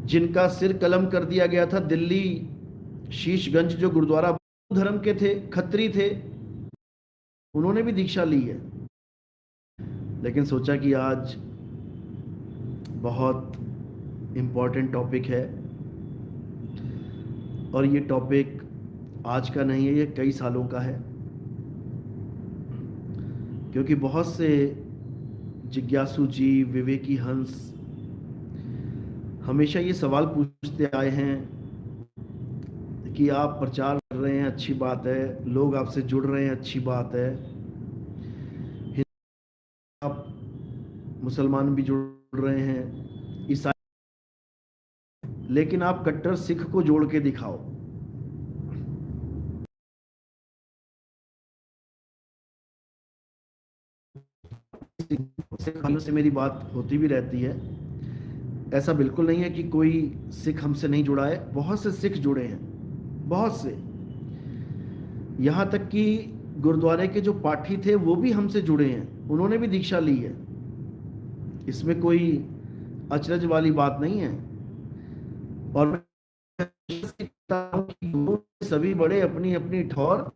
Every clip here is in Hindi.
जिनका सिर कलम कर दिया गया था दिल्ली शीशगंज, जो गुरुद्वारा धर्म के थे, खत्री थे, उन्होंने भी दीक्षा ली है। लेकिन सोचा कि आज बहुत इम्पोर्टेंट टॉपिक है, और ये टॉपिक आज का नहीं है, ये कई सालों का है। क्योंकि बहुत से जिज्ञासु जीव, विवेकी हंस हमेशा ये सवाल पूछते आए हैं कि आप प्रचार कर रहे हैं, अच्छी बात है, लोग आपसे जुड़ रहे हैं, अच्छी बात है, आप मुसलमान भी जुड़ रहे हैं, ईसाई, लेकिन आप कट्टर सिख को जोड़ के दिखाओ। सिखों से मेरी बात होती भी रहती है। ऐसा बिल्कुल नहीं है कि कोई सिख हमसे नहीं जुड़ा है, बहुत से सिख जुड़े हैं, बहुत से। यहाँ तक कि गुरुद्वारे के जो पाठी थे वो भी हमसे जुड़े हैं, उन्होंने भी दीक्षा ली है। इसमें कोई अचरज वाली बात नहीं है। और मैं सभी बड़े अपनी अपनी ठौर,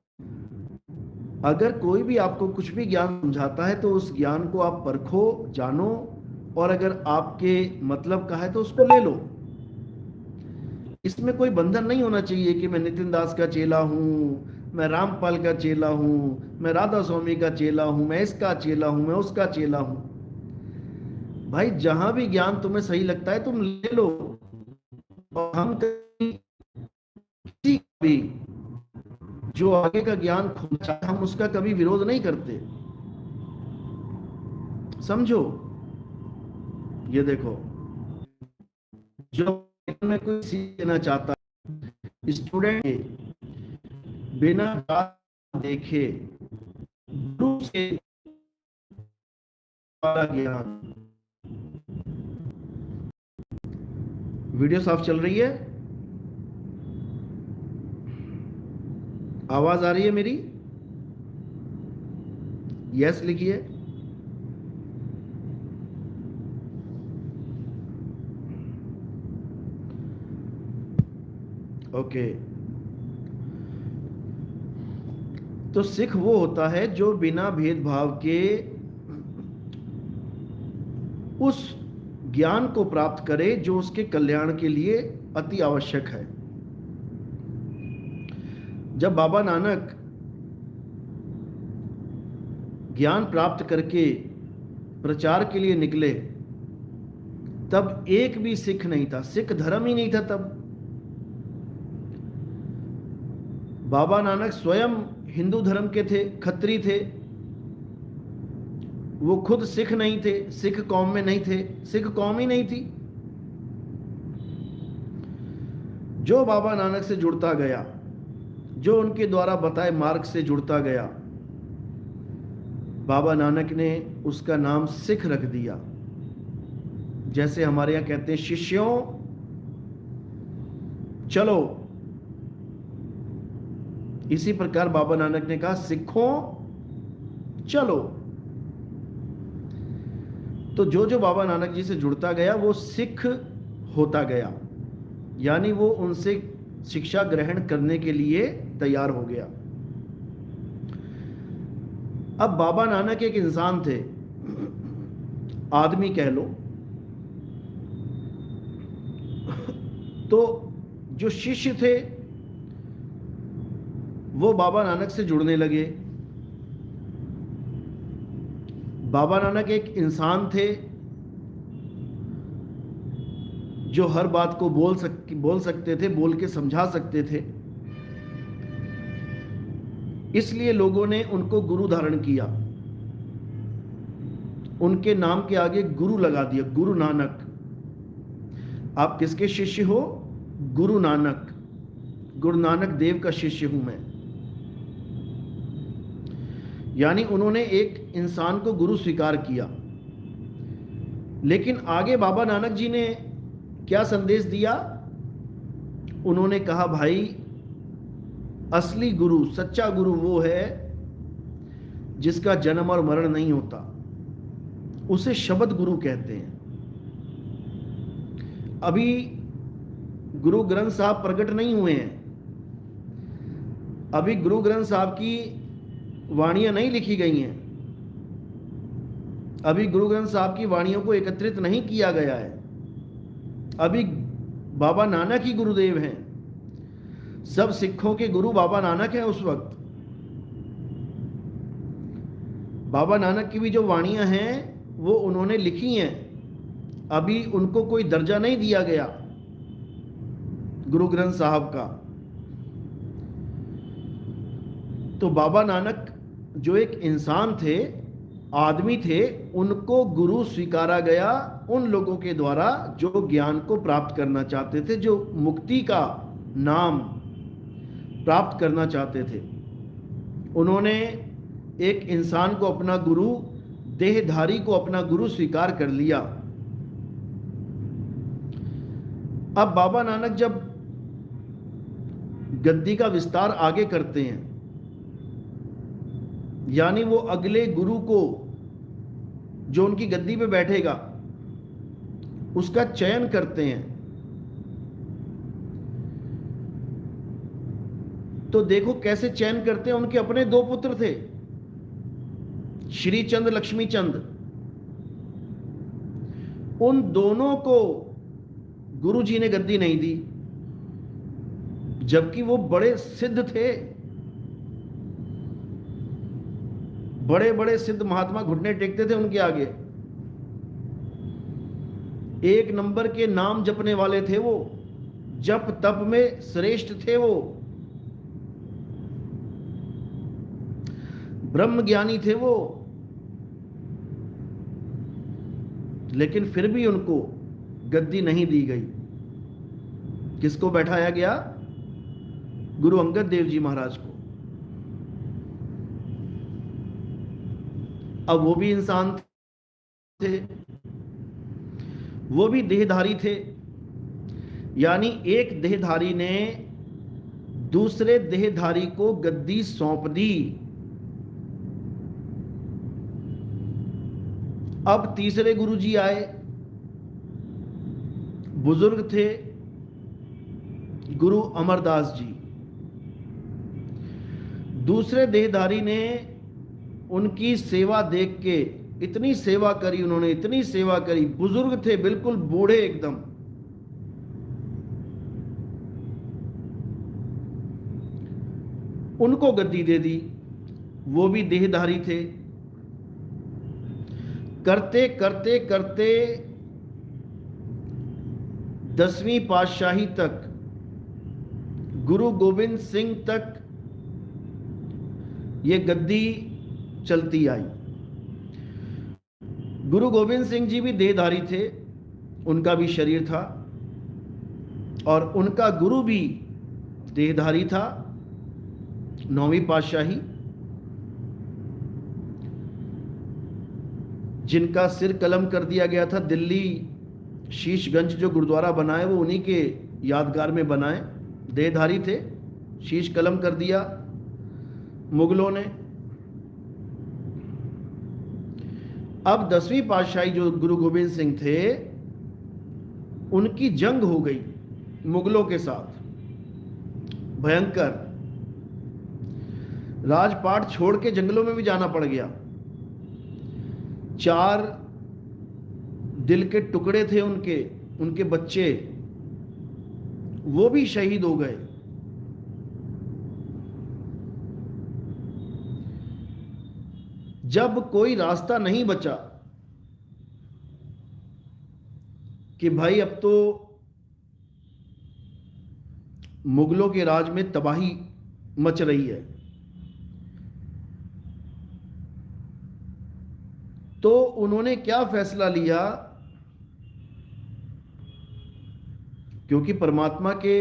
अगर कोई भी आपको कुछ भी ज्ञान समझाता है तो उस ज्ञान को आप परखो, जानो, और अगर आपके मतलब का है तो उसको ले लो। इसमें कोई बंधन नहीं होना चाहिए कि मैं नितिन दास का चेला हूं, मैं रामपाल का चेला हूं, मैं राधा स्वामी का चेला हूं, मैं इसका चेला हूं, मैं उसका चेला हूं। भाई जहां भी ज्ञान तुम्हें सही लगता है तुम ले लो। और हम किसी भी जो आगे का ज्ञान खोजना चाहे, हम उसका कभी विरोध नहीं करते। समझो, ये देखो, जो मैं कोई सीखना चाहता, स्टूडेंट बिना देखे गुरु से ज्ञान। वीडियो साफ चल रही है? आवाज आ रही है मेरी? यस लिखिए। ओके। तो सिख वो होता है जो बिना भेदभाव के उस ज्ञान को प्राप्त करे जो उसके कल्याण के लिए अति आवश्यक है। जब बाबा नानक ज्ञान प्राप्त करके प्रचार के लिए निकले, तब एक भी सिख नहीं था, सिख धर्म ही नहीं था तब। बाबा नानक स्वयं हिंदू धर्म के थे, खत्री थे, वो खुद सिख नहीं थे, सिख कौम में नहीं थे, सिख कौम ही नहीं थी। जो बाबा नानक से जुड़ता गया, जो उनके द्वारा बताए मार्ग से जुड़ता गया, बाबा नानक ने उसका नाम सिख रख दिया। जैसे हमारे यहां कहते हैं शिष्यों चलो, इसी प्रकार बाबा नानक ने कहा सिखों चलो। तो जो जो बाबा नानक जी से जुड़ता गया वो सिख होता गया, यानी वो उनसे शिक्षा ग्रहण करने के लिए तैयार हो गया। अब बाबा नानक एक इंसान थे, आदमी कह लो। तो जो शिष्य थे वो बाबा नानक से जुड़ने लगे। बाबा नानक एक इंसान थे जो हर बात को बोल सकते थे, बोल के समझा सकते थे। इसलिए लोगों ने उनको गुरु धारण किया, उनके नाम के आगे गुरु लगा दिया, गुरु नानक। आप किसके शिष्य हो? गुरु नानक, गुरु नानक देव का शिष्य हूं मैं। यानी उन्होंने एक इंसान को गुरु स्वीकार किया। लेकिन आगे बाबा नानक जी ने क्या संदेश दिया? उन्होंने कहा भाई असली गुरु, सच्चा गुरु वो है जिसका जन्म और मरण नहीं होता, उसे शब्द गुरु कहते हैं। अभी गुरु ग्रंथ साहब प्रकट नहीं हुए हैं, अभी गुरु ग्रंथ साहब की वाणियां नहीं लिखी गई हैं, अभी गुरु ग्रंथ साहब की वाणियों को एकत्रित नहीं किया गया है, अभी बाबा नानक ही गुरुदेव हैं। सब सिखों के गुरु बाबा नानक हैं उस वक्त। बाबा नानक की भी जो वाणियां हैं वो उन्होंने लिखी हैं, अभी उनको कोई दर्जा नहीं दिया गया गुरु ग्रंथ साहब का। तो बाबा नानक जो एक इंसान थे, आदमी थे, उनको गुरु स्वीकारा गया उन लोगों के द्वारा जो ज्ञान को प्राप्त करना चाहते थे, जो मुक्ति का नाम प्राप्त करना चाहते थे। उन्होंने एक इंसान को अपना गुरु, देहधारी को अपना गुरु स्वीकार कर लिया। अब बाबा नानक जब गद्दी का विस्तार आगे करते हैं, यानी वो अगले गुरु को जो उनकी गद्दी पे बैठेगा उसका चयन करते हैं, तो देखो कैसे चयन करते हैं। उनके अपने दो पुत्र थे, श्री चंद, लक्ष्मी चंद। उन दोनों को गुरु जी ने गद्दी नहीं दी, जबकि वो बड़े सिद्ध थे, बड़े बड़े सिद्ध महात्मा घुटने टेकते थे उनके आगे। एक नंबर के नाम जपने वाले थे वो, जप तप में श्रेष्ठ थे वो, ब्रह्म ज्ञानी थे वो। लेकिन फिर भी उनको गद्दी नहीं दी गई। किसको बैठाया गया? गुरु अंगद देव जी महाराज को। अब वो भी इंसान थे, वो भी देहधारी थे, यानी एक देहधारी ने दूसरे देहधारी को गद्दी सौंप दी। अब तीसरे गुरु जी आए, बुजुर्ग थे गुरु अमरदास जी। दूसरे देहधारी ने उनकी सेवा देख के इतनी सेवा करी, उन्होंने इतनी सेवा करी, बुजुर्ग थे बिल्कुल बूढ़े एकदम, उनको गद्दी दे दी। वो भी देहधारी थे। करते करते करते 10वीं पातशाही तक, गुरु गोविंद सिंह तक ये गद्दी चलती आई। गुरु गोविंद सिंह जी भी देहधारी थे, उनका भी शरीर था, और उनका गुरु भी देहधारी था, 9वीं पातशाही, जिनका सिर कलम कर दिया गया था। दिल्ली शीशगंज जो गुरुद्वारा बनाए वो उन्हीं के यादगार में बनाए। देहधारी थे, शीश कलम कर दिया मुगलों ने। अब 10वीं पातशाही जो गुरु गोविंद सिंह थे, उनकी जंग हो गई मुगलों के साथ, भयंकर। राजपाट छोड़ के जंगलों में भी जाना पड़ गया। 4 दिल के टुकड़े थे उनके बच्चे, वो भी शहीद हो गए। जब कोई रास्ता नहीं बचा कि भाई अब तो मुगलों के राज में तबाही मच रही है, तो उन्होंने क्या फैसला लिया, क्योंकि परमात्मा के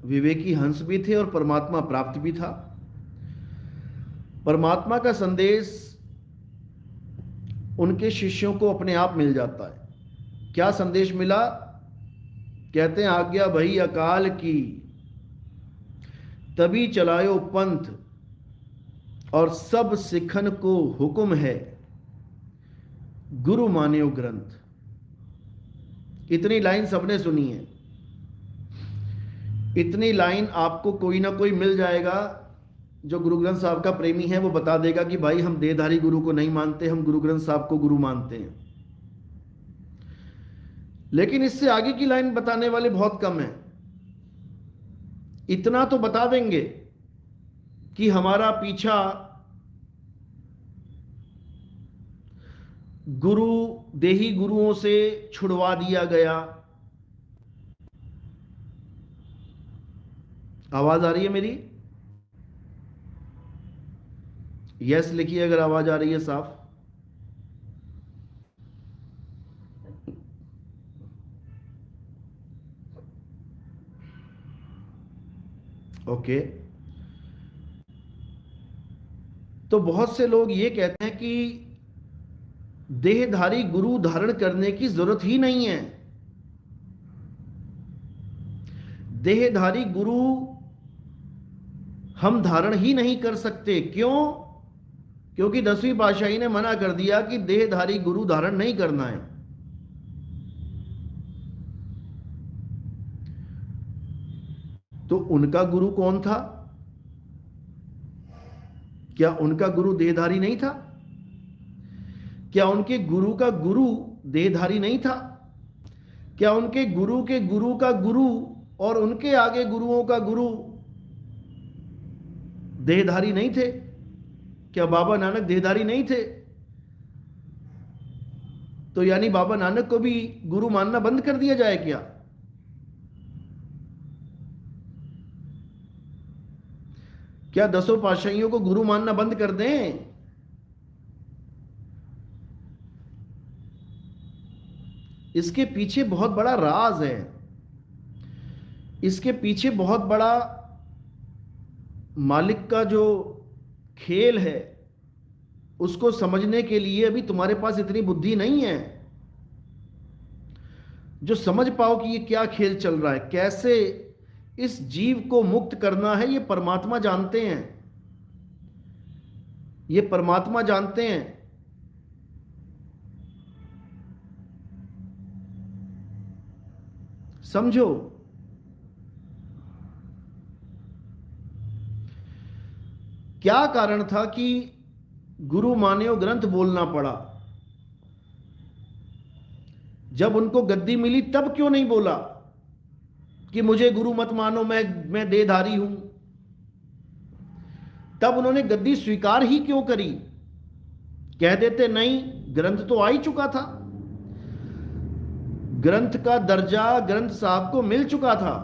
विवेकी हंस भी थे और परमात्मा प्राप्त भी था। परमात्मा का संदेश उनके शिष्यों को अपने आप मिल जाता है। क्या संदेश मिला? कहते हैं, आज्ञा भई अकाल की, तभी चलायो पंथ, और सब सिखन को हुक्म है, गुरु मान्यो ग्रंथ। इतनी लाइन सबने सुनी है। इतनी लाइन आपको कोई ना कोई मिल जाएगा जो गुरु ग्रंथ साहब का प्रेमी है, वो बता देगा कि भाई हम देहधारी गुरु को नहीं मानते, हम गुरु ग्रंथ साहब को गुरु मानते हैं। लेकिन इससे आगे की लाइन बताने वाले बहुत कम हैं। इतना तो बता देंगे कि हमारा पीछा गुरु देही गुरुओं से छुड़वा दिया गया। आवाज आ रही है मेरी? यस लिखिए अगर आवाज आ रही है साफ। ओके। तो बहुत से लोग ये कहते हैं कि देहधारी गुरु धारण करने की जरूरत ही नहीं है। देहधारी गुरु हम धारण ही नहीं कर सकते। क्यों? क्योंकि 10वीं पातशाही ने मना कर दिया कि देहधारी गुरु धारण नहीं करना है। तो उनका गुरु कौन था? क्या उनका गुरु देहधारी नहीं था? क्या उनके गुरु का गुरु देहधारी नहीं था? क्या उनके गुरु के गुरु का गुरु और उनके आगे गुरुओं का गुरु देहधारी नहीं थे? क्या बाबा नानक देहधारी नहीं थे? तो यानी बाबा नानक को भी गुरु मानना बंद कर दिया जाए क्या? क्या 10 पातशाहियों को गुरु मानना बंद कर दें? इसके पीछे बहुत बड़ा राज है। इसके पीछे बहुत बड़ा मालिक का जो खेल है उसको समझने के लिए अभी तुम्हारे पास इतनी बुद्धि नहीं है जो समझ पाओ कि ये क्या खेल चल रहा है, कैसे इस जीव को मुक्त करना है। ये परमात्मा जानते हैं, ये परमात्मा जानते हैं। समझो, क्या कारण था कि गुरु मान्यो ग्रंथ बोलना पड़ा? जब उनको गद्दी मिली तब क्यों नहीं बोला कि मुझे गुरु मत मानो, मैं देहधारी हूं? तब उन्होंने गद्दी स्वीकार ही क्यों करी? कह देते नहीं, ग्रंथ तो आ ही चुका था, ग्रंथ का दर्जा ग्रंथ साहब को मिल चुका था,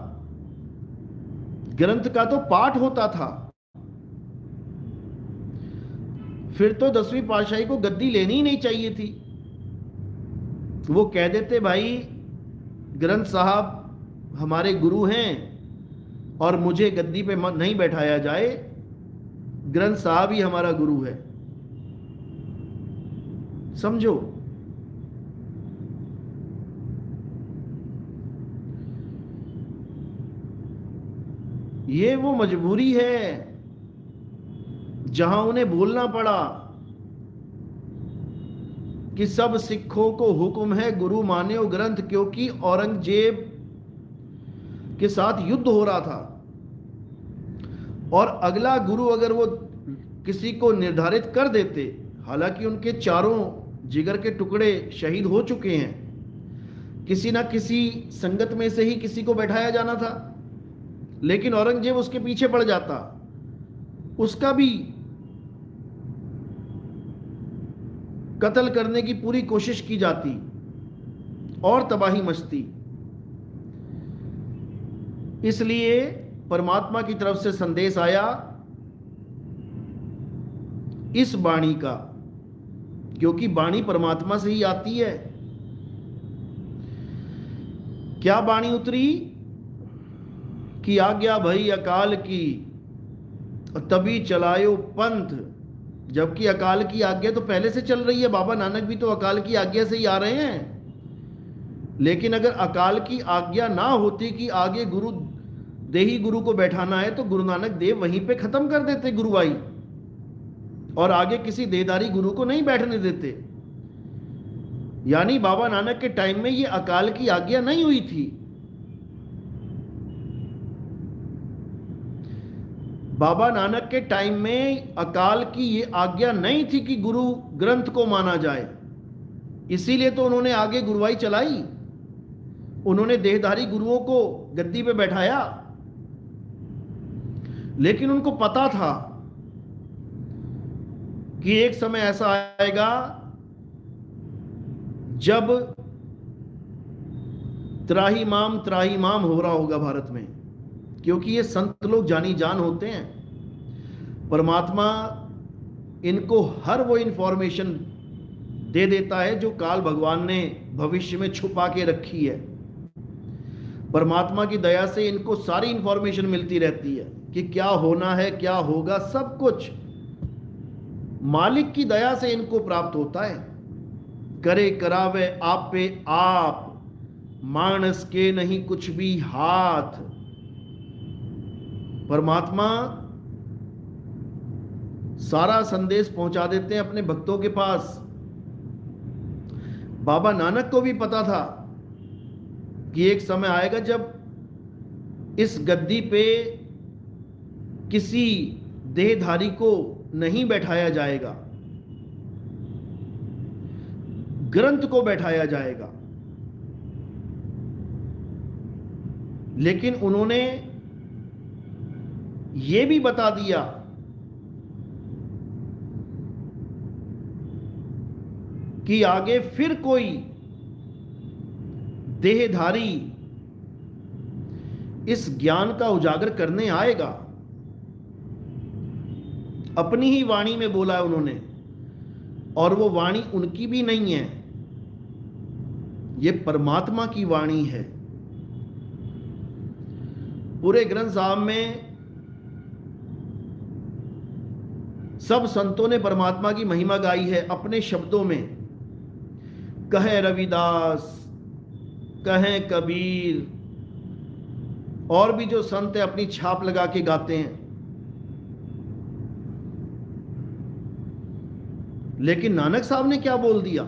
ग्रंथ का तो पाठ होता था। फिर तो 10वीं पातशाही को गद्दी लेनी ही नहीं चाहिए थी। वो कह देते भाई ग्रंथ साहब हमारे गुरु हैं और मुझे गद्दी पे नहीं बैठाया जाए, ग्रंथ साहब ही हमारा गुरु है। समझो, ये वो मजबूरी है जहां उन्हें बोलना पड़ा कि सब सिखों को हुक्म है गुरु मान्यो ग्रंथ, क्योंकि औरंगजेब के साथ युद्ध हो रहा था और अगला गुरु अगर वो किसी को निर्धारित कर देते, हालांकि उनके चारों जिगर के टुकड़े शहीद हो चुके हैं, किसी ना किसी संगत में से ही किसी को बैठाया जाना था, लेकिन औरंगजेब उसके पीछे पड़ जाता, उसका भी कत्ल करने की पूरी कोशिश की जाती और तबाही मचती। इसलिए परमात्मा की तरफ से संदेश आया इस वाणी का, क्योंकि वाणी परमात्मा से ही आती है। क्या वाणी उतरी कि आज्ञा भई अकाल की तभी चलायो पंथ, जबकि अकाल की आज्ञा तो पहले से चल रही है। बाबा नानक भी तो अकाल की आज्ञा से ही आ रहे हैं। लेकिन अगर अकाल की आज्ञा ना होती कि आगे गुरु देही गुरु को बैठाना है, तो गुरु नानक देव वहीं पे खत्म कर देते गुरुवाई और आगे किसी देहधारी गुरु को नहीं बैठने देते। यानी बाबा नानक के टाइम में ये अकाल की आज्ञा नहीं हुई थी। बाबा नानक के टाइम में अकाल की ये आज्ञा नहीं थी कि गुरु ग्रंथ को माना जाए, इसीलिए तो उन्होंने आगे गुरुवाई चलाई, उन्होंने देहधारी गुरुओं को गद्दी पे बैठाया। लेकिन उनको पता था कि एक समय ऐसा आएगा जब त्राहिमाम हो रहा होगा भारत में, क्योंकि ये संत लोग जानी जान होते हैं। परमात्मा इनको हर वो इंफॉर्मेशन दे देता है जो काल भगवान ने भविष्य में छुपा के रखी है। परमात्मा की दया से इनको सारी इंफॉर्मेशन मिलती रहती है कि क्या होना है, क्या होगा, सब कुछ मालिक की दया से इनको प्राप्त होता है। करे करावे आप पे आप, मानस के नहीं कुछ भी हाथ। परमात्मा सारा संदेश पहुंचा देते हैं अपने भक्तों के पास। बाबा नानक को भी पता था कि एक समय आएगा जब इस गद्दी पे किसी देहधारी को नहीं बैठाया जाएगा, ग्रंथ को बैठाया जाएगा। लेकिन उन्होंने ये भी बता दिया कि आगे फिर कोई देहधारी इस ज्ञान का उजागर करने आएगा। अपनी ही वाणी में बोला है उन्होंने, और वो वाणी उनकी भी नहीं है, ये परमात्मा की वाणी है। पूरे ग्रंथ साहब में सब संतों ने परमात्मा की महिमा गाई है अपने शब्दों में। कहे रविदास, कहे कबीर, और भी जो संत है अपनी छाप लगा के गाते हैं। लेकिन नानक साहब ने क्या बोल दिया?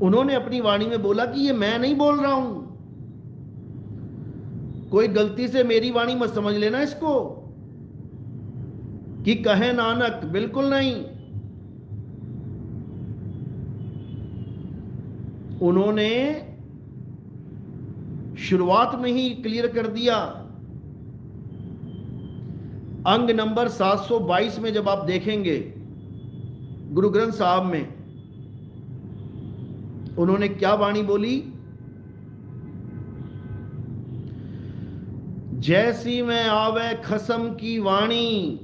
उन्होंने अपनी वाणी में बोला कि ये मैं नहीं बोल रहा हूं, कोई गलती से मेरी वाणी मत समझ लेना इसको कि कहे नानक, बिल्कुल नहीं। उन्होंने शुरुआत में ही क्लियर कर दिया। अंग नंबर 722 में जब आप देखेंगे गुरु ग्रंथ साहब में, उन्होंने क्या वाणी बोली? जैसी में आवे खसम की वाणी,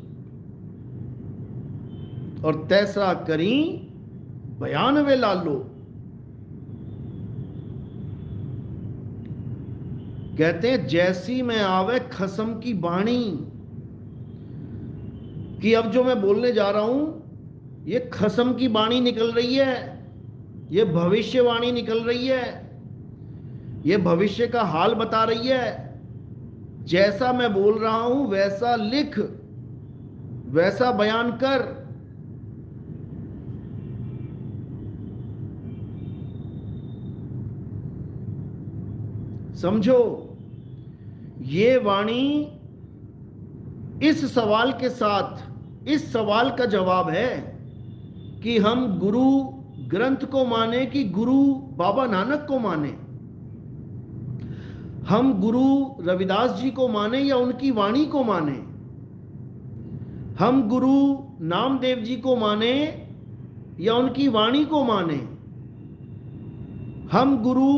और तैसा करी बयान वे लालो। कहते हैं जैसी में आवे खसम की वाणी, कि अब जो मैं बोलने जा रहा हूं ये खसम की वाणी निकल रही है, ये भविष्यवाणी निकल रही है, ये भविष्य का हाल बता रही है। जैसा मैं बोल रहा हूं वैसा लिख, वैसा बयान कर। समझो, ये वाणी इस सवाल के साथ, इस सवाल का जवाब है कि हम गुरु ग्रंथ को माने कि गुरु बाबा नानक को माने, हम गुरु रविदास जी को माने या उनकी वाणी को माने, हम गुरु नामदेव जी को माने या उनकी वाणी को माने, हम गुरु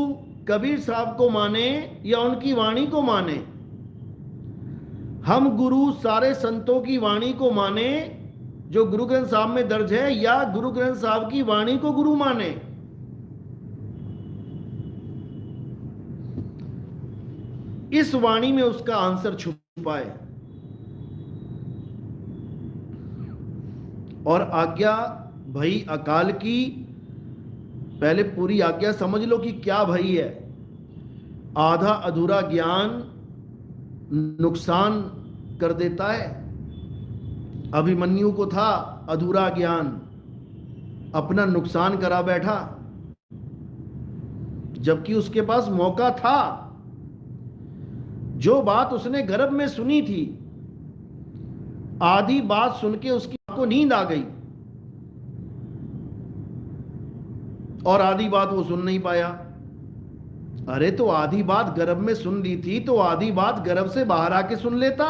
कबीर साहब को माने या उनकी वाणी को माने, हम गुरु सारे संतों की वाणी को माने जो गुरु ग्रंथ साहब में दर्ज है, या गुरु ग्रंथ साहब की वाणी को गुरु माने। इस वाणी में उसका आंसर छुपा है। और आज्ञा भाई अकाल की, पहले पूरी आज्ञा समझ लो कि क्या भई है। आधा अधूरा ज्ञान नुकसान कर देता है। अभिमन्यु को था अधूरा ज्ञान, अपना नुकसान करा बैठा, जबकि उसके पास मौका था। जो बात उसने गर्भ में सुनी थी, आधी बात सुन के उसकी को नींद आ गई और आधी बात वो सुन नहीं पाया। अरे तो आधी बात गर्भ में सुन ली थी तो आधी बात गर्भ से बाहर आके सुन लेता।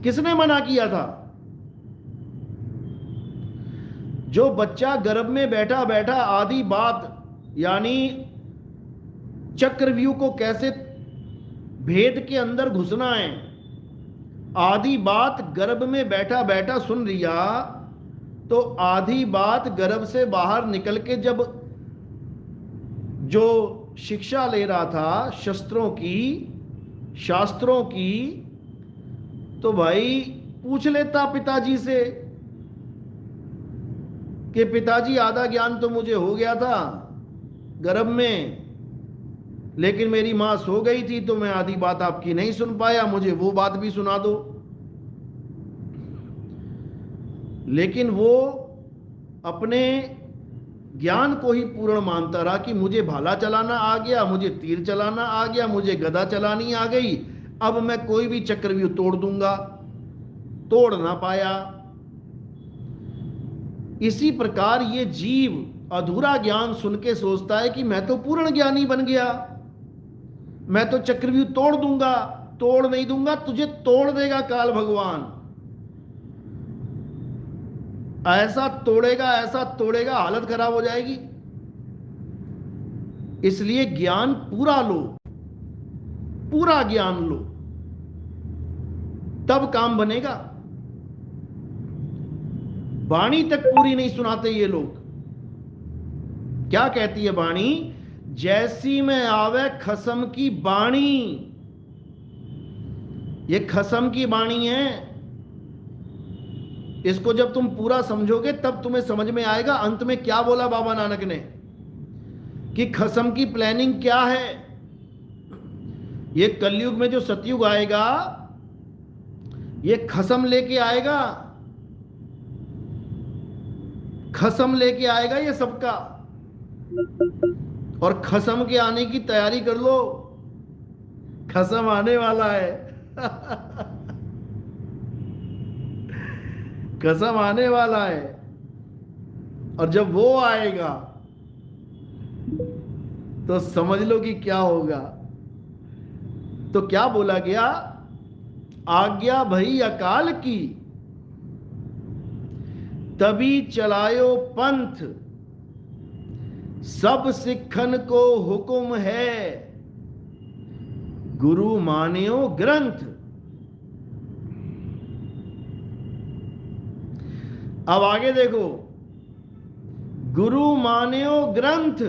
किसने मना किया था? जो बच्चा गर्भ में बैठा बैठा आधी बात यानी चक्रव्यूह को कैसे भेद के अंदर घुसना है, आधी बात गर्भ में बैठा बैठा सुन लिया, तो आधी बात गर्भ से बाहर निकल के जब जो शिक्षा ले रहा था शस्त्रों की, शास्त्रों की, तो भाई पूछ लेता पिताजी से कि पिताजी आधा ज्ञान तो मुझे हो गया था गर्भ में, लेकिन मेरी मां सो गई थी तो मैं आधी बात आपकी नहीं सुन पाया, मुझे वो बात भी सुना दो। लेकिन वो अपने ज्ञान को ही पूर्ण मानता रहा कि मुझे भाला चलाना आ गया, मुझे तीर चलाना आ गया, मुझे गदा चलानी आ गई, अब मैं कोई भी चक्रव्यूह तोड़ दूंगा। तोड़ ना पाया। इसी प्रकार ये जीव अधूरा ज्ञान सुन के सोचता है कि मैं तो पूर्ण ज्ञानी बन गया, मैं तो चक्रव्यूह तोड़ दूंगा। तोड़ नहीं दूंगा, तुझे तोड़ देगा काल भगवान। ऐसा तोड़ेगा, हालत खराब हो जाएगी। इसलिए ज्ञान पूरा लो, पूरा ज्ञान लो, तब काम बनेगा। वाणी तक पूरी नहीं सुनाते ये लोग। क्या कहती है वाणी? जैसी में आवे खसम की बाणी। ये खसम की बाणी है। इसको जब तुम पूरा समझोगे तब तुम्हें समझ में आएगा अंत में क्या बोला बाबा नानक ने, कि खसम की प्लानिंग क्या है। ये कलयुग में जो सतयुग आएगा ये खसम लेके आएगा, खसम लेके आएगा ये सबका। और खसम के आने की तैयारी कर लो, खसम आने वाला है। कसम आने वाला है। और जब वो आएगा तो समझ लो कि क्या होगा। तो क्या बोला गया? आज्ञा भई अकाल की, तभी चलायो पंथ, सब सिखन को हुक्म है, गुरु मान्यो ग्रंथ। अब आगे देखो, गुरु मान्यो ग्रंथ,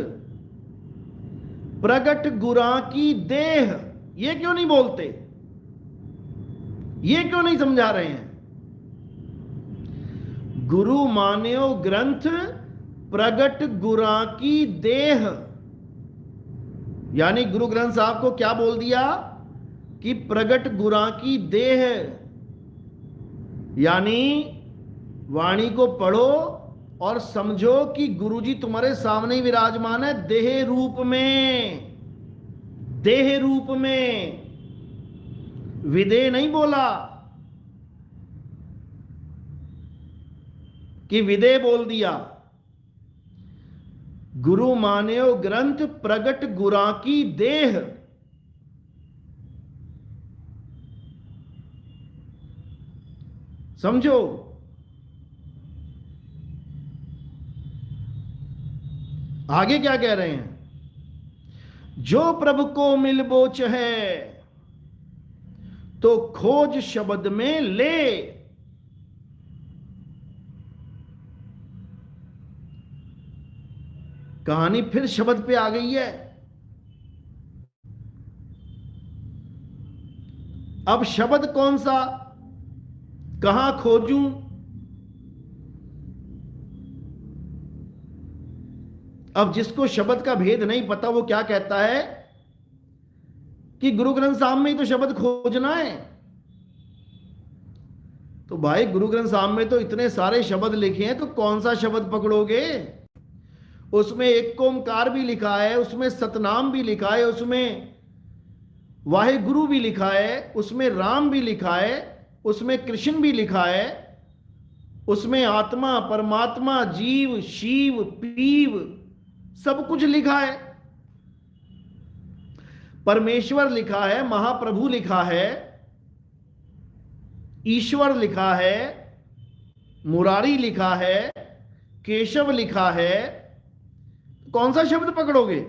प्रगट गुरा की देह। ये क्यों नहीं बोलते? ये क्यों नहीं समझा रहे हैं? गुरु मान्यो ग्रंथ, प्रगट गुरा की देह। यानी गुरु ग्रंथ साहब को क्या बोल दिया कि प्रगट गुरा की देह। यानी वाणी को पढ़ो और समझो कि गुरुजी तुम्हारे सामने ही विराजमान है, देह रूप में। देह रूप में, विदेह नहीं बोला कि विदेह बोल दिया। गुरु मान्यो ग्रंथ, प्रगट गुरा की देह। समझो। आगे क्या कह रहे हैं? जो प्रभु को मिल बोच है तो खोज शब्द में ले। कहानी फिर शब्द पे आ गई है। अब शब्द कौन सा, कहां खोजूं? अब जिसको शब्द का भेद नहीं पता वो क्या कहता है कि गुरु ग्रंथ साहब में ही तो शब्द खोजना है। तो भाई गुरु ग्रंथ साहब में तो इतने सारे शब्द लिखे हैं, तो कौन सा शब्द पकड़ोगे? उसमें एक ओंकार भी लिखा है, उसमें सतनाम भी लिखा है, उसमें वाहे गुरु भी लिखा है, उसमें राम भी लिखा है, उसमें कृष्ण भी लिखा है, उसमें आत्मा, परमात्मा, जीव, शिव, पीव सब कुछ लिखा है। परमेश्वर लिखा है, महाप्रभु लिखा है, ईश्वर लिखा है, मुरारी लिखा है, केशव लिखा है। कौन सा शब्द पकड़ोगे?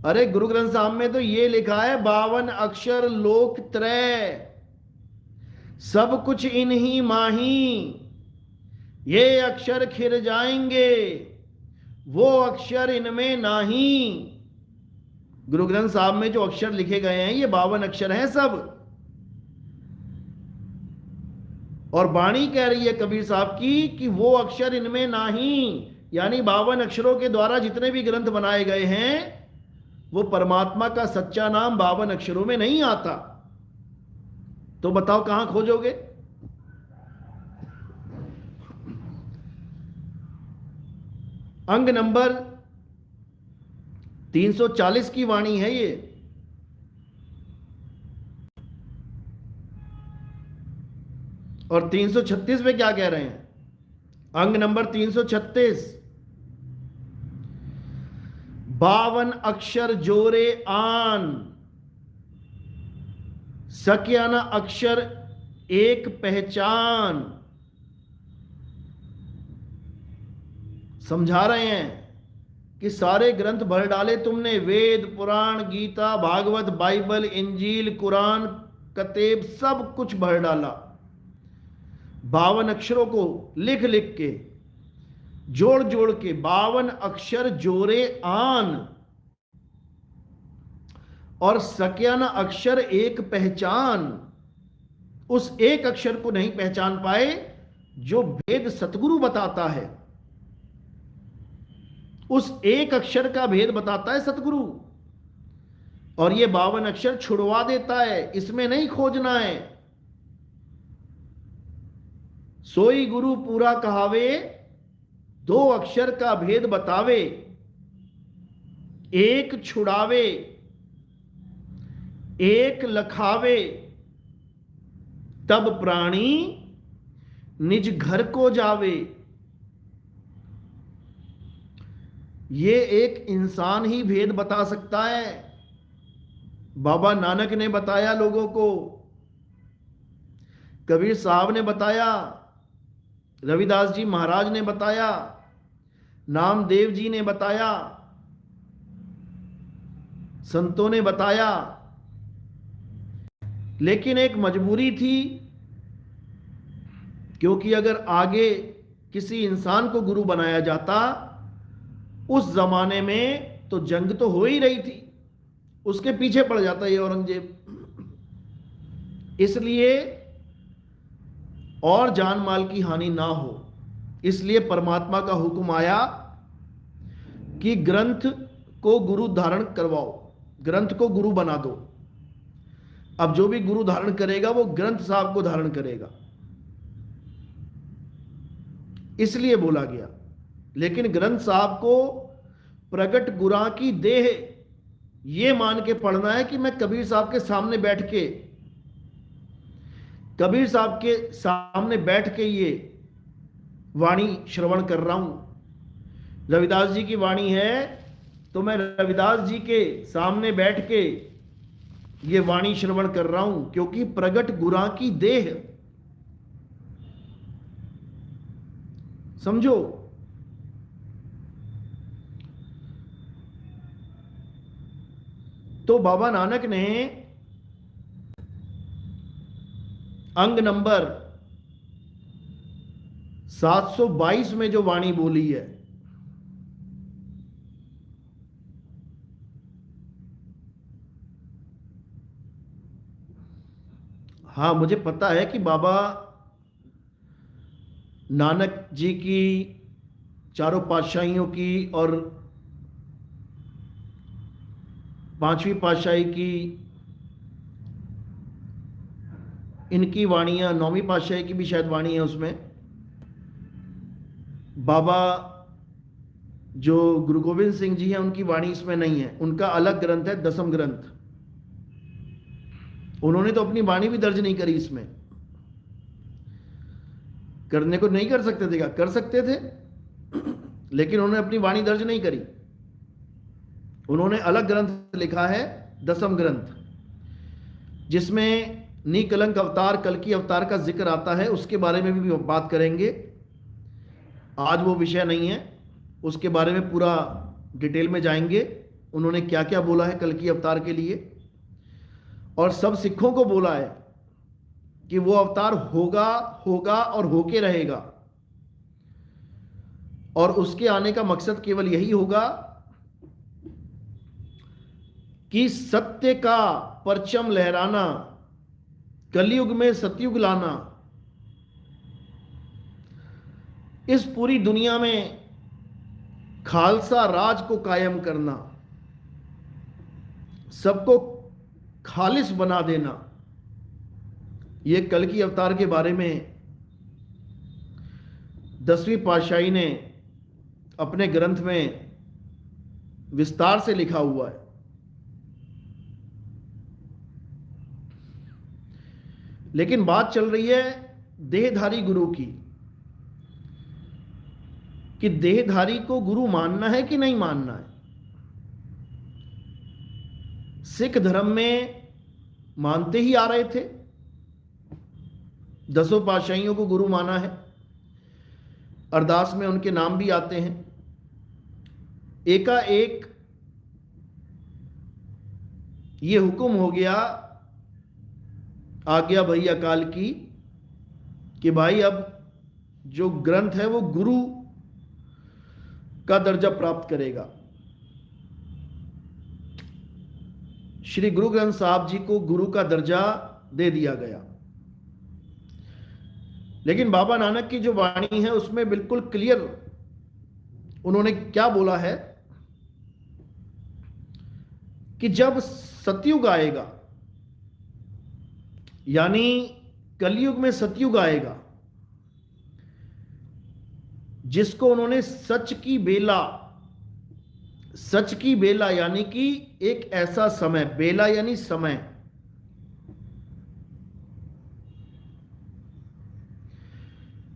अरे गुरु ग्रंथ साहब में तो ये लिखा है 52 अक्षर लोक त्रय, सब कुछ इन्हीं माही, ये अक्षर खिर जाएंगे, वो अक्षर इनमें नाही। गुरु ग्रंथ साहब में जो अक्षर लिखे गए हैं ये 52 अक्षर हैं सब। और वाणी कह रही है कबीर साहब की कि वो अक्षर इनमें नाही, यानी 52 अक्षरों के द्वारा जितने भी ग्रंथ बनाए गए हैं वो परमात्मा का सच्चा नाम 52 अक्षरों में नहीं आता। तो बताओ कहां खोजोगे? अंग नंबर 340 की वाणी है ये। और 336 में क्या कह रहे हैं? अंग नंबर 336, 52 अक्षर जोरे आन, सक्या न अक्षर एक पहचान। समझा रहे हैं कि सारे ग्रंथ भर डाले तुमने, वेद, पुराण, गीता, भागवत, बाइबल, इंजील, कुरान, कतेब सब कुछ भर डाला। 52 अक्षरों को लिख लिख के, जोड़ जोड़ के, 52 अक्षर जोरे आन, और सक्या न अक्षर एक पहचान। उस एक अक्षर को नहीं पहचान पाए जो भेद सतगुरु बताता है। उस एक अक्षर का भेद बताता है सतगुरु, और ये 52 अक्षर छुड़वा देता है। इसमें नहीं खोजना है। सोई गुरु पूरा कहावे, 2 अक्षर का भेद बतावे, एक छुड़ावे, एक लखावे, तब प्राणी निज घर को जावे। ये एक इंसान ही भेद बता सकता है। बाबा नानक ने बताया लोगों को, कबीर साहब ने बताया, रविदास जी महाराज ने बताया, नामदेव जी ने बताया, संतों ने बताया। लेकिन एक मजबूरी थी, क्योंकि अगर आगे किसी इंसान को गुरु बनाया जाता, उस जमाने में तो जंग तो हो ही रही थी, उसके पीछे पड़ जाता ये औरंगजेब। इसलिए और जान माल की हानि ना हो, इसलिए परमात्मा का हुक्म आया कि ग्रंथ को गुरु धारण करवाओ, ग्रंथ को गुरु बना दो। अब जो भी गुरु धारण करेगा वो ग्रंथ साहब को धारण करेगा, इसलिए बोला गया। लेकिन ग्रंथ साहब को प्रगट गुरा की देह ये मान के पढ़ना है कि मैं कबीर साहब के सामने बैठ के, कबीर साहब के सामने बैठ के ये वाणी श्रवण कर रहा हूं। रविदास जी की वाणी है तो मैं रविदास जी के सामने बैठ के ये वाणी श्रवण कर रहा हूं, क्योंकि प्रगट गुरा की देह। समझो, तो बाबा नानक ने अंग नंबर 722 में जो वाणी बोली है, हाँ मुझे पता है कि बाबा नानक जी की, चारों पातशाहियों की और 5वीं पातशाही की, इनकी वाणियाँ, 9वीं पातशाही की भी शायद वाणी है उसमें। बाबा जो गुरु गोविंद सिंह जी हैं उनकी वाणी इसमें नहीं है, उनका अलग ग्रंथ है, दसम ग्रंथ। उन्होंने तो अपनी वाणी भी दर्ज नहीं करी इसमें। करने को नहीं कर सकते थे क्या? कर सकते थे, लेकिन उन्होंने अपनी वाणी दर्ज नहीं करी। उन्होंने अलग ग्रंथ लिखा है, दसम ग्रंथ, जिसमें निकलंक अवतार, कल्कि अवतार का जिक्र आता है। उसके बारे में भी बात करेंगे, आज वो विषय नहीं है। उसके बारे में पूरा डिटेल में जाएंगे, उन्होंने क्या क्या बोला है कल्कि अवतार के लिए, और सब सिखों को बोला है कि वो अवतार होगा, होगा और होके रहेगा, और उसके आने का मकसद केवल यही होगा कि सत्य का परचम लहराना, कलयुग में सतयुग लाना, इस पूरी दुनिया में खालसा राज को कायम करना, सबको खालिस बना देना। ये कल्कि अवतार के बारे में 10वीं पातशाही ने अपने ग्रंथ में विस्तार से लिखा हुआ है। लेकिन बात चल रही है देहधारी गुरु की, कि देहधारी को गुरु मानना है कि नहीं मानना है। सिख धर्म में मानते ही आ रहे थे, 10 पातशाहियों को गुरु माना है, अरदास में उनके नाम भी आते हैं। एकाएक ये हुक्म हो गया, आज्ञा भई अकाल की, कि भाई अब जो ग्रंथ है वो गुरु का दर्जा प्राप्त करेगा। श्री गुरु ग्रंथ साहब जी को गुरु का दर्जा दे दिया गया। लेकिन बाबा नानक की जो वाणी है उसमें बिल्कुल क्लियर उन्होंने क्या बोला है कि जब सतयुग आएगा, यानी कलयुग में सतयुग आएगा, जिसको उन्होंने सच की बेला, सच की बेला यानी कि एक ऐसा समय, बेला यानी समय,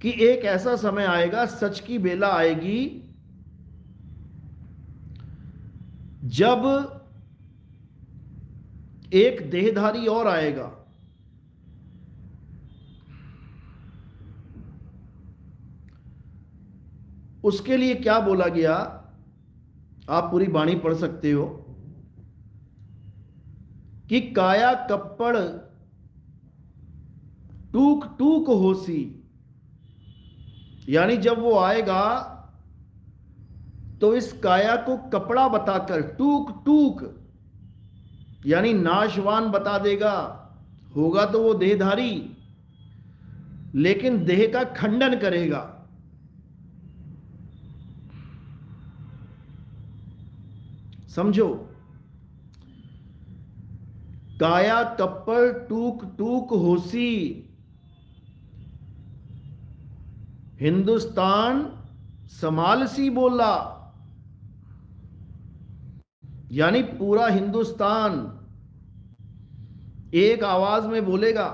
कि एक ऐसा समय आएगा, सच की बेला आएगी, जब एक देहधारी और आएगा। उसके लिए क्या बोला गया, आप पूरी वाणी पढ़ सकते हो, कि काया कप्पड़ टूक टूक होसी, यानी जब वो आएगा तो इस काया को कपड़ा बताकर, टूक टूक यानी नाशवान बता देगा। होगा तो वो देहधारी, लेकिन देह का खंडन करेगा। समझो, काया कप्पड़ टूक टूक होसी, हिंदुस्तान समालसी बोला, यानी पूरा हिंदुस्तान एक आवाज में बोलेगा,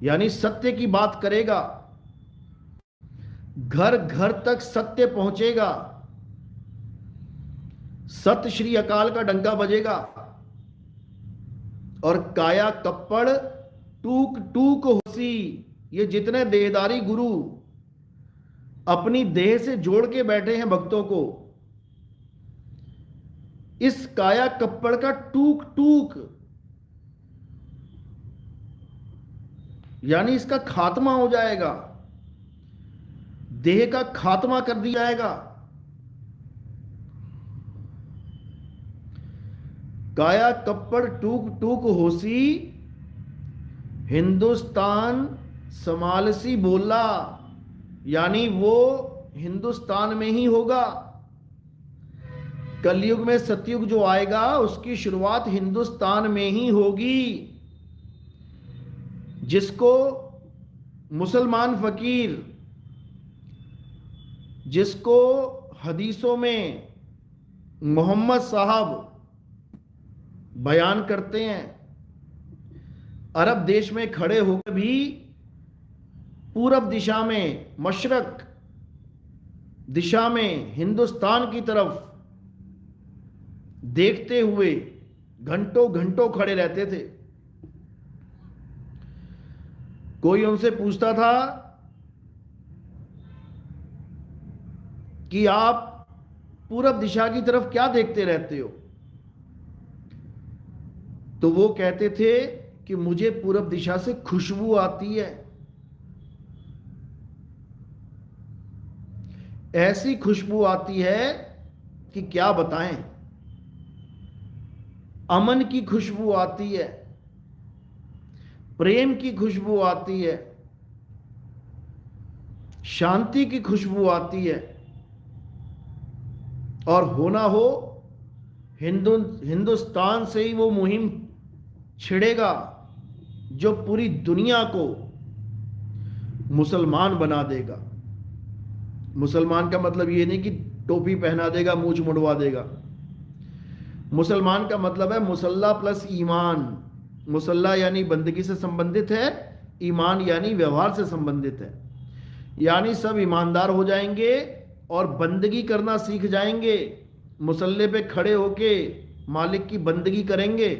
यानी सत्य की बात करेगा, घर घर तक सत्य पहुंचेगा, सत श्री अकाल का डंका बजेगा, और काया कप्पड़ टूक टूक होसी, ये जितने देहधारी गुरु अपनी देह से जोड़ के बैठे हैं भक्तों को, इस काया कप्पड़ का टूक टूक यानी इसका खात्मा हो जाएगा, देह का खात्मा कर दिया जाएगा। काया कप्पड़ टूक टूक होसी, हिंदुस्तान समालसी बोला, यानी वो हिंदुस्तान में ही होगा। कलयुग में सतयुग जो आएगा उसकी शुरुआत हिंदुस्तान में ही होगी, जिसको मुसलमान फकीर जिसको हदीसों में मोहम्मद साहब बयान करते हैं, अरब देश में खड़े होकर भी पूरब दिशा में, मशरक दिशा में, हिंदुस्तान की तरफ देखते हुए घंटों घंटों खड़े रहते थे। कोई उनसे पूछता था कि आप पूरब दिशा की तरफ क्या देखते रहते हो, तो वो कहते थे कि मुझे पूरब दिशा से खुशबू आती है। ऐसी खुशबू आती है कि क्या बताएं। अमन की खुशबू आती है, प्रेम की खुशबू आती है, शांति की खुशबू आती है। और होना हो हिंदुस्तान से ही वो मुहिम छिड़ेगा जो पूरी दुनिया को मुसलमान बना देगा। मुसलमान का मतलब ये नहीं कि टोपी पहना देगा, मूंछ मुड़वा देगा। मुसलमान का मतलब है मुसल्ला प्लस ईमान। मुसल्ला यानी बंदगी से संबंधित है, ईमान यानी व्यवहार से संबंधित है। यानी सब ईमानदार हो जाएंगे और बंदगी करना सीख जाएंगे, मुसल्ले पे खड़े होके मालिक की बंदगी करेंगे।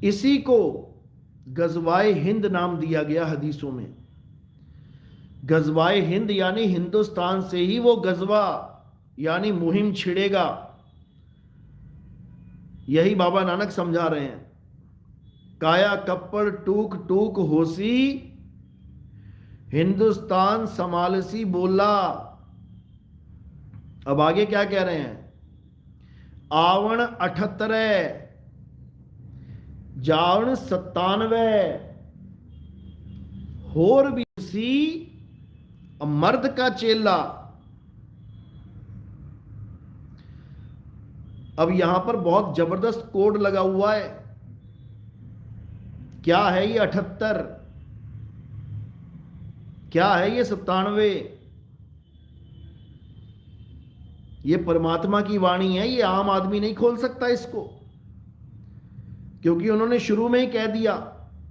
इसी को गजवाए हिंद नाम दिया गया हदीसों में। गजवाए हिंद यानी हिंदुस्तान से ही वो गजवा यानी मुहिम छिड़ेगा। यही बाबा नानक समझा रहे हैं। काया कप्पड़ टूक टूक होसी, हिंदुस्तान समालसी बोला। अब आगे क्या कह रहे हैं? आवण 78, जावण 97, होर भी सी मर्द का चेला। अब यहां पर बहुत जबरदस्त कोड लगा हुआ है। क्या है ये 78? क्या है ये 97? ये परमात्मा की वाणी है, ये आम आदमी नहीं खोल सकता इसको, क्योंकि उन्होंने शुरू में ही कह दिया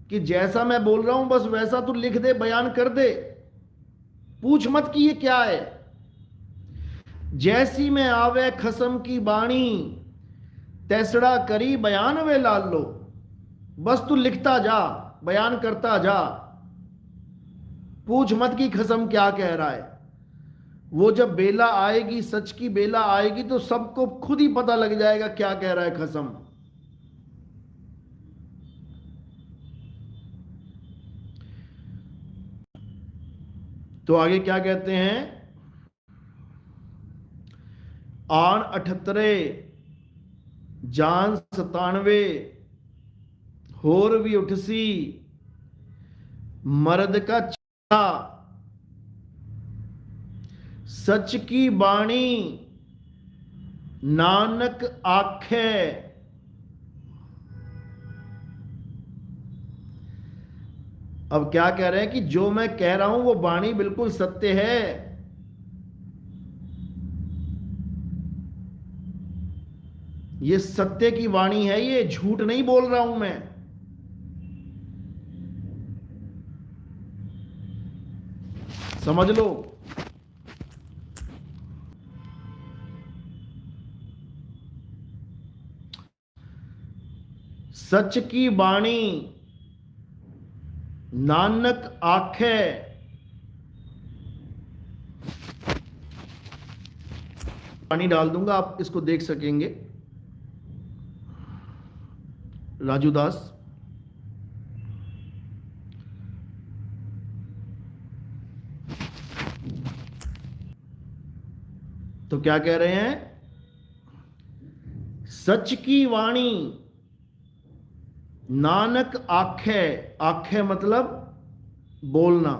कि जैसा मैं बोल रहा हूं बस वैसा तू लिख दे, बयान कर दे, पूछ मत कि ये क्या है। जैसी में आवे खसम की बाणी, तैसड़ा करी बयान वे लाल लो। बस तू लिखता जा, बयान करता जा, पूछ मत कि खसम क्या कह रहा है। वो जब बेला आएगी, सच की बेला आएगी, तो सबको खुद ही पता लग जाएगा क्या कह रहा है खसम। तो आगे क्या कहते हैं? आण 78, जान 97, होर भी उठसी मर्द का चेला। सच की बाणी नानक आखे। अब क्या कह रहे हैं कि जो मैं कह रहा हूं वो बाणी बिल्कुल सत्य है। ये सत्य की वाणी है, ये झूठ नहीं बोल रहा हूं मैं। समझ लो। सच की बाणी नानक आखे। पानी डाल दूंगा, आप इसको देख सकेंगे। राजू दास, तो क्या कह रहे हैं? सच की वाणी नानक आखे। आखे मतलब बोलना।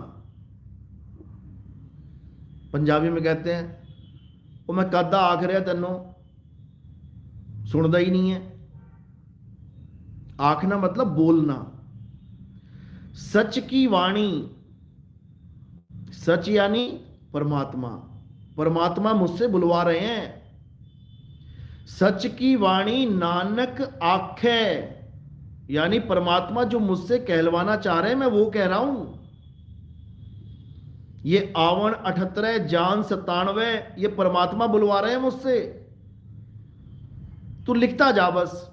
पंजाबी में कहते हैं वो मैं कदा आख रहा तेनों, सुनता ही नहीं है। आखना मतलब बोलना। सच की वाणी सच यानी परमात्मा, परमात्मा मुझसे बुलवा रहे हैं। सच की वाणी नानक आखे, यानी परमात्मा जो मुझसे कहलवाना चाह रहे हैं मैं वो कह रहा हूं। ये आवन 78 जान 97 ये परमात्मा बुलवा रहे हैं मुझसे, तू लिखता जा बस।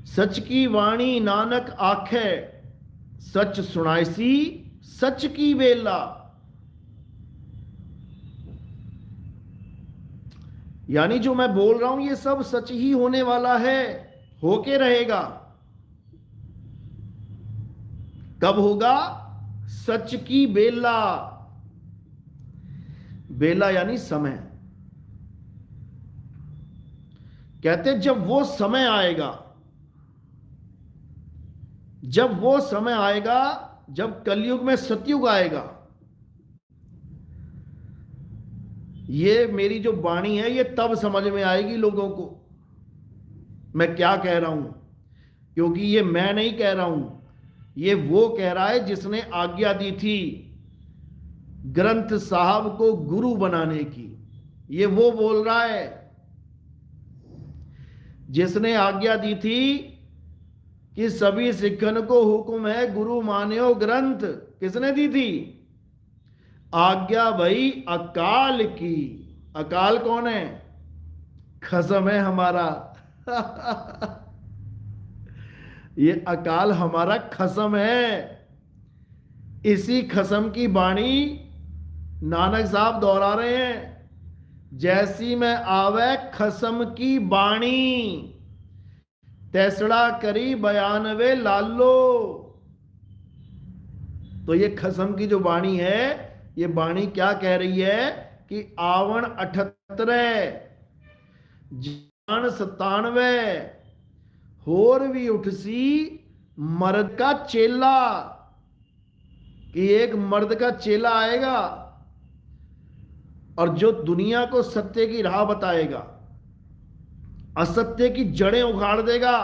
सच की वाणी नानक आखे, सच सुनाइसी सच की बेला। यानी जो मैं बोल रहा हूं ये सब सच ही होने वाला है, होके रहेगा। कब होगा? सच की बेला। बेला यानी समय। कहते जब वो समय आएगा, जब वो समय आएगा, जब कलयुग में सतयुग आएगा, ये मेरी जो वाणी है ये तब समझ में आएगी लोगों को मैं क्या कह रहा हूं। क्योंकि ये मैं नहीं कह रहा हूं, ये वो कह रहा है जिसने आज्ञा दी थी ग्रंथ साहब को गुरु बनाने की। ये वो बोल रहा है जिसने आज्ञा दी थी कि सभी सिखन को हुक्म है गुरु मान्यो ग्रंथ। किसने दी थी आज्ञा? भाई अकाल की। अकाल कौन है? खसम है हमारा। ये अकाल हमारा खसम है। इसी खसम की बाणी नानक साहब दोहरा रहे हैं, जैसी में आवे खसम की बाणी तैसड़ा करी बयानवे लालो। तो ये खसम की जो बाणी है, ये बाणी क्या कह रही है कि आवन 78 जान 97 होर भी उठसी मर्द का चेला। कि एक मर्द का चेला आएगा और जो दुनिया को सत्य की राह बताएगा, असत्य की जड़ें उखाड़ देगा,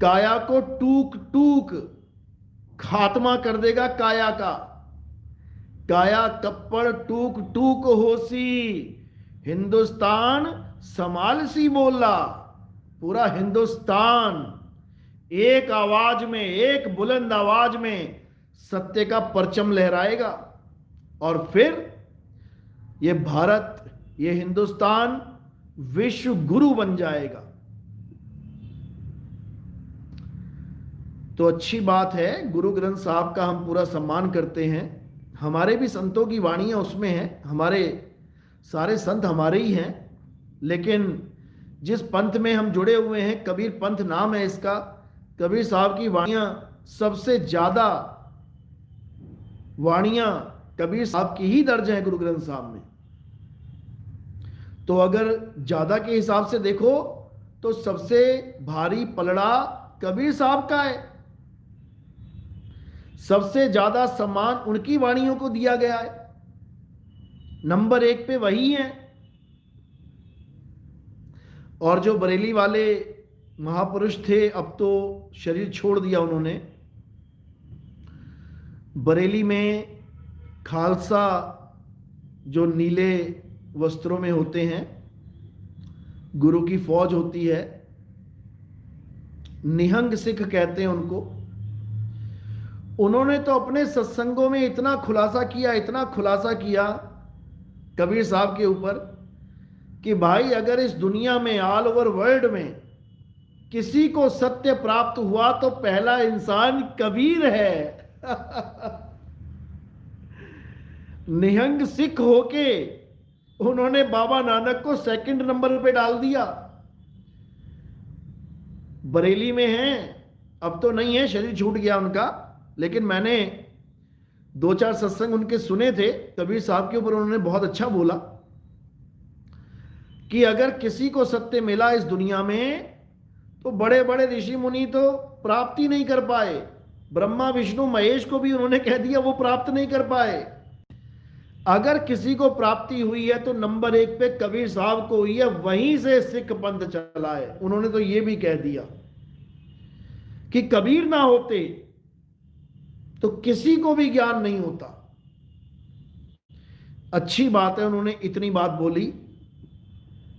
काया को टूक टूक खात्मा कर देगा काया का। काया कप्पड़ टूक टूक होसी, हिंदुस्तान समाल सी बोला। पूरा हिंदुस्तान एक आवाज में, एक बुलंद आवाज में सत्य का परचम लहराएगा और फिर ये भारत, ये हिंदुस्तान विश्व गुरु बन जाएगा। तो अच्छी बात है, गुरु ग्रंथ साहब का हम पूरा सम्मान करते हैं। हमारे भी संतों की वाणियां उसमें हैं, हमारे सारे संत हमारे ही हैं। लेकिन जिस पंथ में हम जुड़े हुए हैं, कबीर पंथ नाम है इसका, कबीर साहब की वाणियां सबसे ज्यादा वाणियां कबीर साहब की ही दर्ज है गुरु ग्रंथ साहब में। तो अगर ज्यादा के हिसाब से देखो तो सबसे भारी पलड़ा कबीर साहब का है। सबसे ज्यादा सम्मान उनकी वाणियों को दिया गया है, नंबर 1 पे वही है। और जो बरेली वाले महापुरुष थे, अब तो शरीर छोड़ दिया उन्होंने। बरेली में खालसा जो नीले वस्त्रों में होते हैं, गुरु की फौज होती है, निहंग सिख कहते हैं उनको। उन्होंने तो अपने सत्संगों में इतना खुलासा किया, इतना खुलासा किया कबीर साहब के ऊपर कि भाई अगर इस दुनिया में, ऑल ओवर वर्ल्ड में किसी को सत्य प्राप्त हुआ तो पहला इंसान कबीर है। निहंग सिख होके उन्होंने बाबा नानक को 2nd नंबर पे डाल दिया। बरेली में हैं, अब तो नहीं है, शरीर छूट गया उनका, लेकिन मैंने 2-4 सत्संग उनके सुने थे कबीर साहब के ऊपर। उन्होंने बहुत अच्छा बोला कि अगर किसी को सत्य मिला इस दुनिया में तो बड़े बड़े ऋषि मुनि तो प्राप्ति नहीं कर पाए। ब्रह्मा विष्णु महेश को भी उन्होंने कह दिया वो प्राप्त नहीं कर पाए। अगर किसी को प्राप्ति हुई है तो नंबर 1 पे कबीर साहब को हुई है, वहीं से सिख पंथ चला है। उन्होंने तो ये भी कह दिया कि कबीर ना होते तो किसी को भी ज्ञान नहीं होता। अच्छी बात है उन्होंने इतनी बात बोली,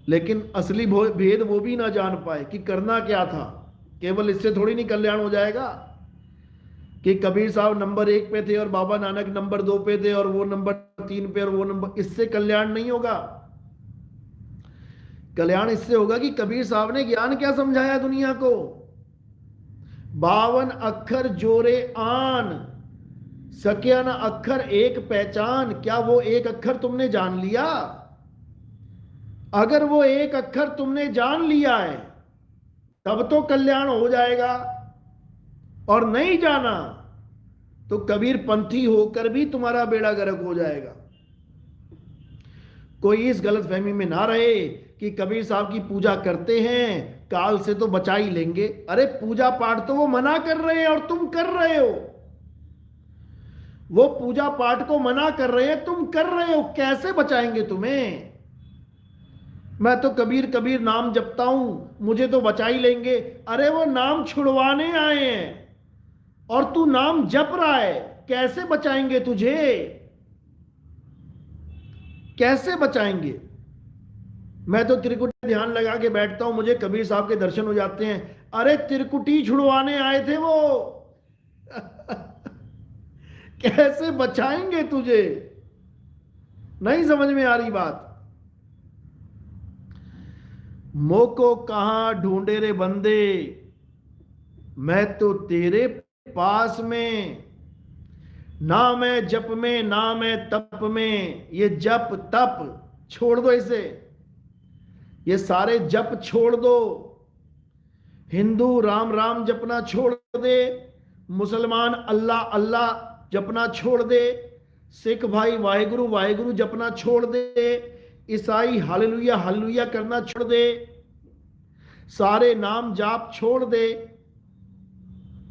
लेकिन असली भेद वो भी ना जान पाए कि करना क्या था। केवल इससे थोड़ी नहीं कल्याण हो जाएगा कि कबीर साहब नंबर 1 पे थे और बाबा नानक नंबर 2 पे थे और वो नंबर 3 पे और वो नंबर, इससे कल्याण नहीं होगा। कल्याण इससे होगा कि कबीर साहब ने ज्ञान क्या समझाया दुनिया को। 52 अक्षर जोरे आन, सकिया न अक्षर एक पहचान। क्या वो एक अक्षर तुमने जान लिया? अगर वो एक अक्षर तुमने जान लिया है तब तो कल्याण हो जाएगा, और नहीं जाना तो कबीर पंथी होकर भी तुम्हारा बेड़ा गर्क हो जाएगा। कोई इस गलत फहमी में ना रहे कि कबीर साहब की पूजा करते हैं काल से तो बचा ही लेंगे। अरे पूजा पाठ तो वो मना कर रहे हैं और तुम कर रहे हो। वो पूजा पाठ को मना कर रहे हैं, तुम कर रहे हो, कैसे बचाएंगे तुम्हें? मैं तो कबीर कबीर नाम जपता हूं, मुझे तो बचा ही लेंगे। अरे वो नाम छुड़वाने आए हैं और तू नाम जप रहा है, कैसे बचाएंगे तुझे? कैसे बचाएंगे? मैं तो त्रिकुटी ध्यान लगा के बैठता हूं, मुझे कबीर साहब के दर्शन हो जाते हैं। अरे त्रिकुटी छुड़वाने आए थे वो। कैसे बचाएंगे तुझे? नहीं समझ में आ रही बात। मोको कहां ढूंढे रे बंदे, मैं तो तेरे पास में। ना मैं जप में ना मैं तप में, ये जप तप छोड़ दो, इसे ये सारे जप छोड़ दो। हिंदू राम राम जपना छोड़ दे, मुसलमान अल्लाह अल्लाह जपना छोड़ दे, सिख भाई वाहेगुरु वाहेगुरु जपना छोड़ दे, ईसाई हालेलुया हालेलुया करना छोड़ दे, सारे नाम जाप छोड़ दे,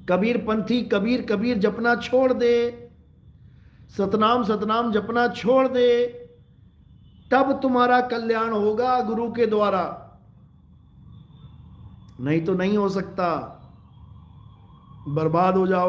कबीर पंथी कबीर कबीर जपना छोड़ दे, सतनाम सतनाम जपना छोड़ दे। तब तुम्हारा कल्याण होगा गुरु के द्वारा, नहीं तो नहीं हो सकता, बर्बाद हो जाओ।